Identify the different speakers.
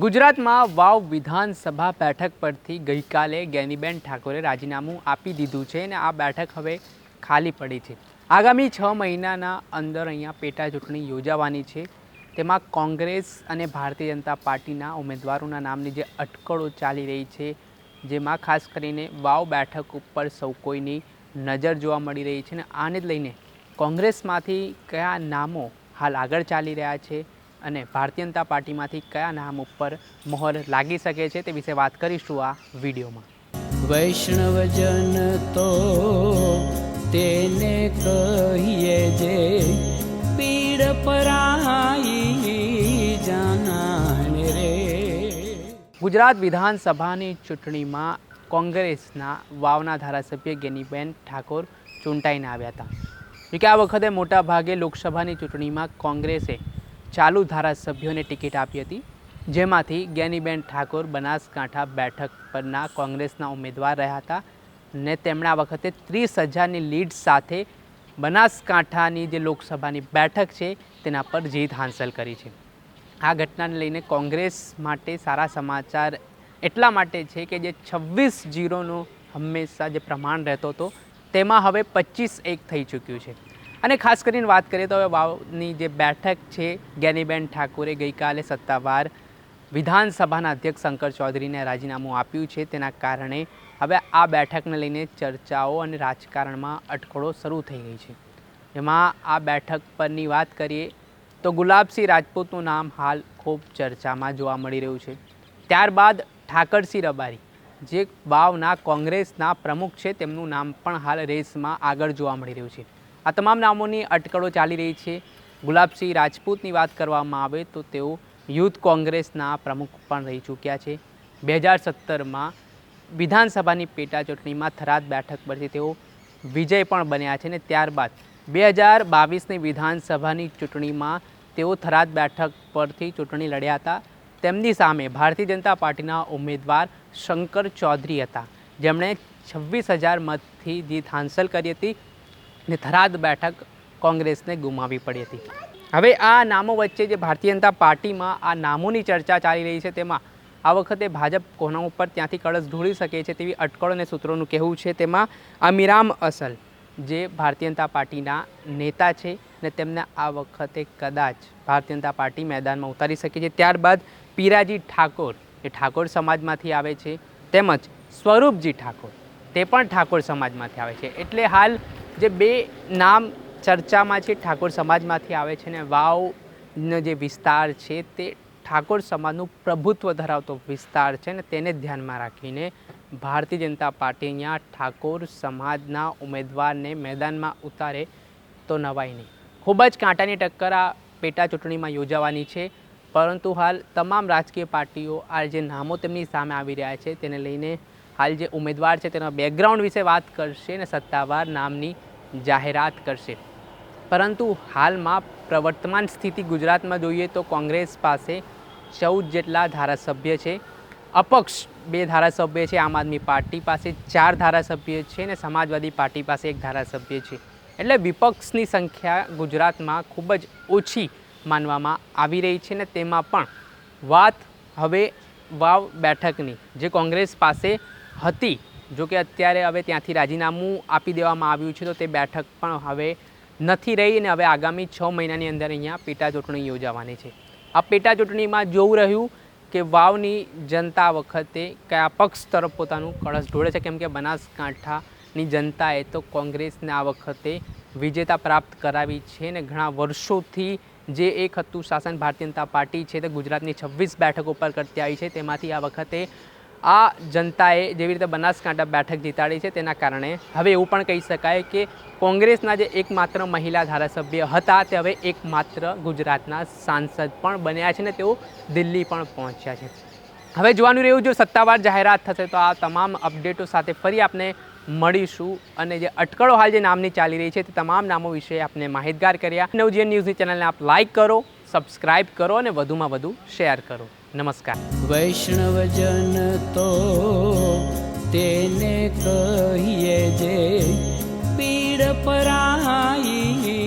Speaker 1: ગુજરાતમાં વાવ વિધાનસભા બેઠક પરથી ગઈકાલે જ્ઞાનીબેન ઠાકોરે રાજીનામું આપી દીધું છે અને આ બેઠક હવે ખાલી પડી છે। આગામી 6 મહિનાના અંદર અહીંયા પેટા ચૂંટણી યોજાવાની છે। તેમાં કોંગ્રેસ અને ભારતીય જનતા પાર્ટીના ઉમેદવારોના નામની જે અટકળો ચાલી રહી છે, જેમાં ખાસ કરીને વાવ બેઠક ઉપર સૌ કોઈની નજર જોવા મળી રહી છે અને આને જ લઈને કોંગ્રેસમાંથી કયા નામો હાલ આગળ ચાલી રહ્યા છે અને ભારતીય જનતા પાર્ટીમાંથી કયા નામ ઉપર મોહર લાગી શકે છે તે વિશે વાત કરીશું આ વિડીયોમાં।
Speaker 2: વૈષ્ણવજન તો તેને કહીએ જે પીડ પરાઈ જાનાને રે।
Speaker 1: ગુજરાત વિધાનસભાની ચૂંટણીમાં કોંગ્રેસના વાવના ધારાસભ્ય જ્ઞાનીબેન ઠાકોર ચૂંટાઈને આવ્યા હતા। કે આ વખતે મોટા ભાગે લોકસભાની ચૂંટણીમાં કોંગ્રેસે ચાલુ ધારાસભ્યોને ટિકિટ આપી હતી, જેમાંથી જ્ઞાનીબેન ઠાકોર બનાસકાંઠા બેઠક પરના કોંગ્રેસના ઉમેદવાર રહ્યા હતા અને તેમણે આ વખતે 30,000ની લીડ સાથે બનાસકાંઠાની જે લોકસભાની બેઠક છે તેના પર જીત હાંસલ કરી છે। આ ઘટનાને લઈને કોંગ્રેસ માટે સારા સમાચાર એટલા માટે છે કે જે 26-0નો હંમેશા જે પ્રમાણ રહેતો હતો તેમાં હવે 25-1 થઈ ચૂક્યું છે। અને ખાસ કરીને વાત કરીએ તો હવે વાવની જે બેઠક છે, જ્ઞાનીબેન ઠાકોરે ગઈકાલે સત્તાવાર વિધાનસભાના અધ્યક્ષ શંકર ચૌધરીને રાજીનામું આપ્યું છે। તેના કારણે હવે આ બેઠકને લઈને ચર્ચાઓ અને રાજકારણમાં અટકળો શરૂ થઈ ગઈ છે। જેમાં આ બેઠક પરની વાત કરીએ તો ગુલાબસિંહ રાજપૂતનું નામ હાલ ખૂબ ચર્ચામાં જોવા મળી રહ્યું છે। ત્યારબાદ ઠાકરસિંહ રબારી જે વાવના કોંગ્રેસના પ્રમુખ છે, તેમનું નામ પણ હાલ રેસમાં આગળ જોવા મળી રહ્યું છે। આ તમામ નામોની અટકળો ચાલી રહી છે। ગુલાબસિંહ રાજપૂતની વાત કરવામાં આવે તો તેઓ યુથ કોંગ્રેસના પ્રમુખ પણ રહી ચૂક્યા છે। 2017માં વિધાનસભાની પેટા ચૂંટણીમાં થરાદ બેઠક પરથી તેઓ વિજય પણ બન્યા છે અને ત્યારબાદ 2022ની વિધાનસભાની ચૂંટણીમાં તેઓ થરાદ બેઠક પરથી ચૂંટણી લડ્યા હતા। તેમની સામે ભારતીય જનતા પાર્ટીના ઉમેદવાર શંકર ચૌધરી હતા, જેમણે 26,000 મતથી જીત હાંસલ કરી હતી ને થરાદ બેઠક કોંગ્રેસને ગુમાવી પડી હતી। હવે આ નામો વચ્ચે જે ભારતીય જનતા પાર્ટીમાં આ નામોની ચર્ચા ચાલી રહી છે, તેમાં આ વખતે ભાજપ કોના ઉપર ત્યાંથી કળશ ઢોળી શકે છે તેવી અટકળો અને સૂત્રોનું કહેવું છે। તેમાં અમીરામ અસલ જે ભારતીય જનતા પાર્ટીના નેતા છે ને તેમને આ વખતે કદાચ ભારતીય જનતા પાર્ટી મેદાનમાં ઉતારી શકે છે। ત્યારબાદ પીરાજી ઠાકોર એ ઠાકોર સમાજમાંથી આવે છે, તેમજ સ્વરૂપજી ઠાકોર તે પણ ઠાકોર સમાજમાંથી આવે છે। એટલે હાલ જે બે નામ ચર્ચામાં છે ઠાકોર સમાજમાંથી આવે છે ને વાવનો જે વિસ્તાર છે તે ઠાકોર સમાજનું પ્રભુત્વ ધરાવતો વિસ્તાર છે ને તેને ધ્યાનમાં રાખીને ભારતીય જનતા પાર્ટી અહીંયા ઠાકોર સમાજના ઉમેદવારને મેદાનમાં ઉતારે તો નવાઈ નહીં। ખૂબ જ કાંટાની ટક્કર આ પેટા ચૂંટણીમાં યોજાવાની છે, પરંતુ હાલ તમામ રાજકીય પાર્ટીઓ આ જે નામો તેમની સામે આવી રહ્યા છે તેને લઈને હાલ જે ઉમેદવાર છે તેના બેકગ્રાઉન્ડ વિશે વાત કરશે અને સત્તાવાર નામની જાહેરાત કરશે। પરંતુ હાલમાં પ્રવર્તમાન સ્થિતિ ગુજરાતમાં જોઈએ તો કોંગ્રેસ પાસે 14 જેટલા ધારાસભ્ય છે, અપક્ષ 2 ધારાસભ્ય છે, આમ આદમી પાર્ટી પાસે 4 ધારાસભ્ય છે અને સમાજવાદી પાર્ટી પાસે 1 ધારાસભ્ય છે। એટલે વિપક્ષની સંખ્યા ગુજરાતમાં ખૂબ જ ઓછી માનવામાં આવી રહી છે ને તેમાં પણ વાત હવે વાવ બેઠકની જે કોંગ્રેસ પાસે હતી, જો કે અત્યારે હવે ત્યાંથી રાજીનામું આપી દેવામાં આવ્યું છે તો તે બેઠક પણ હવે નથી રહી અને હવે આગામી 6 મહિનાની અંદર અહીંયા પેટા ચૂંટણી યોજાવાની છે। આ પેટા ચૂંટણીમાં જોવું રહ્યું કે વાવની જનતા વખતે કયા પક્ષ તરફ પોતાનું કળશ ઢોળે છે, કેમ કે બનાસકાંઠાની જનતાએ તો કોંગ્રેસને આ વખતે વિજેતા પ્રાપ્ત કરાવી છે અને ઘણા વર્ષોથી જે એક હતું શાસન ભારતીય જનતા પાર્ટી છે તે ગુજરાતની 26 બેઠકો પર કરતી આવી છે, તેમાંથી આ વખતે આ જનતાએ જેવી રીતે બનાસકાંઠા બેઠક જીતાડી છે તેના કારણે હવે એવું પણ કહી શકાય કે કોંગ્રેસના જે એકમાત્ર મહિલા ધારાસભ્ય હતા તે હવે એકમાત્ર ગુજરાતના સાંસદ પણ બન્યા છે ને તેઓ દિલ્હી પણ પહોંચ્યા છે। હવે જોવાનું રહ્યું જો સત્તાવાર જાહેરાત થશે તો આ તમામ અપડેટો સાથે ફરી આપણે મળીશું અને જે અટકળો હાલ જે નામની ચાલી રહી છે તે તમામ નામો વિશે આપણે માહિતગાર કર્યા। નવજીવન ન્યૂઝની ચેનલને આપ લાઇક કરો, સબસ્ક્રાઇબ કરો અને વધુમાં વધુ શેર કરો। નમસ્કાર।
Speaker 2: વૈષ્ણવજન તો તેને કહીએ જે પીડ પરાઈ